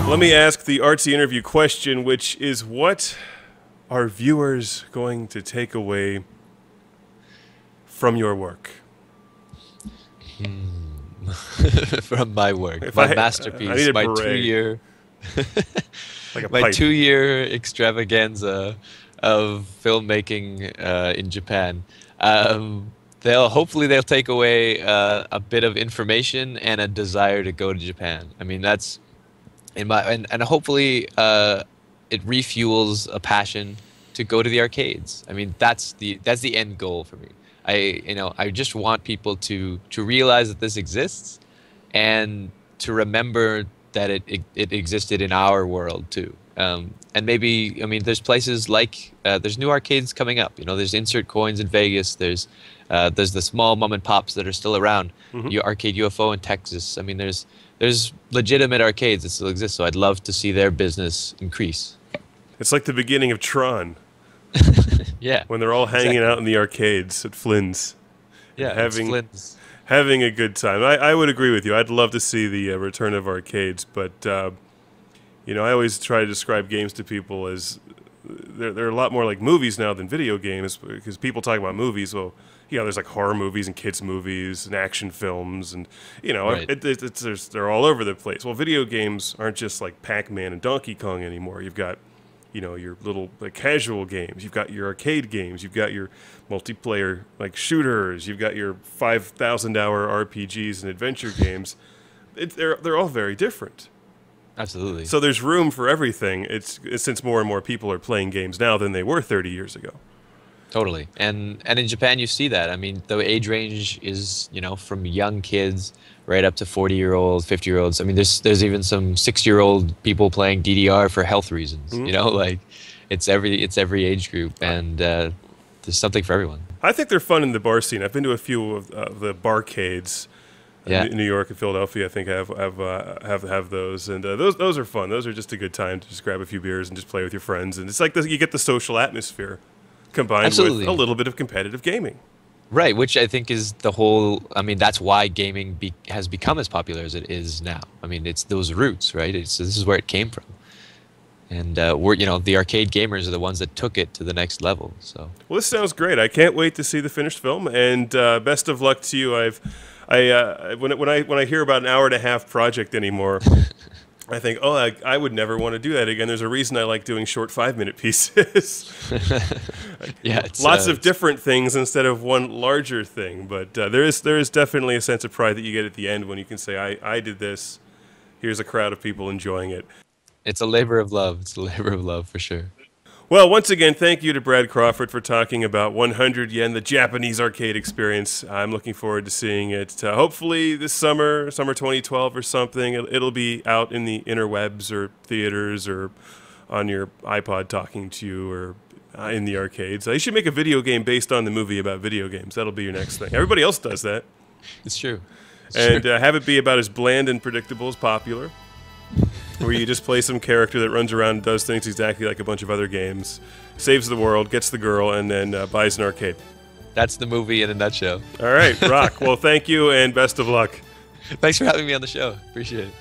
Let me ask the artsy interview question, which is, what are viewers going to take away from your work? From my work, If my I masterpiece, need a my beret. 2 year, Like a my pipe. 2 year extravaganza of filmmaking in Japan. Hopefully they'll take away a bit of information and a desire to go to Japan. I mean, that's and hopefully it refuels a passion to go to the arcades. I mean, that's the end goal for me. I just want people to realize that this exists, and to remember that it existed in our world too. And maybe, I mean, there's places like there's new arcades coming up. You know, there's Insert Coins in Vegas. There's the small mom and pops that are still around. Arcade UFO in Texas. I mean, there's legitimate arcades that still exist. So I'd love to see their business increase. It's like the beginning of Tron. Yeah. When they're all hanging out in the arcades at Flynn's. Yeah, Flynn's. Having a good time. I would agree with you. I'd love to see the return of arcades, but you know, I always try to describe games to people as they're a lot more like movies now than video games, because people talk about movies. Well, you know, there's like horror movies and kids movies and action films, and you know, Right. they're all over the place. Well, video games aren't just like Pac-Man and Donkey Kong anymore. You've got, you know, your little like casual games. You've got your arcade games. You've got your multiplayer like shooters. You've got your 5,000-hour RPGs and adventure games. They're all very different. Absolutely. So there's room for everything. It's since more and more people are playing games now than they were 30 years ago. Totally. And in Japan, you see that. I mean, the age range is, you know, from young kids right up to 40-year-olds, 50-year-olds. I mean, there's even some 6-year-old people playing DDR for health reasons. You know, like it's every age group, and there's something for everyone. I think they're fun in the bar scene. I've been to a few of the barcades. Yeah. New York and Philadelphia, I think, have those, and those are fun. Those are just a good time to just grab a few beers and just play with your friends, and it's like you get the social atmosphere combined with a little bit of competitive gaming. Right, which I think is the whole. I mean, that's why gaming has become as popular as it is now. I mean, it's those roots, right? This is where it came from, and the arcade gamers are the ones that took it to the next level. So, well, this sounds great. I can't wait to see the finished film, and best of luck to you. When I hear about an 1.5-hour project anymore, I think, oh, I would never want to do that again. There's a reason I like doing short 5-minute pieces. yeah, lots of different things instead of one larger thing. But there is definitely a sense of pride that you get at the end when you can say, I did this. Here's a crowd of people enjoying it. It's a labor of love. It's a labor of love for sure. Well, once again, thank you to Brad Crawford for talking about 100 Yen, the Japanese arcade experience. I'm looking forward to seeing it. Hopefully this summer 2012 or something. It'll be out in the interwebs or theaters or on your iPod talking to you or in the arcades. You should make a video game based on the movie about video games. That'll be your next thing. Everybody else does that. It's true. And have it be about as bland and predictable as Popular, where you just play some character that runs around and does things exactly like a bunch of other games, saves the world, gets the girl, and then buys an arcade. That's the movie in a nutshell. All right, rock. Well, thank you, and best of luck. Thanks for having me on the show. Appreciate it.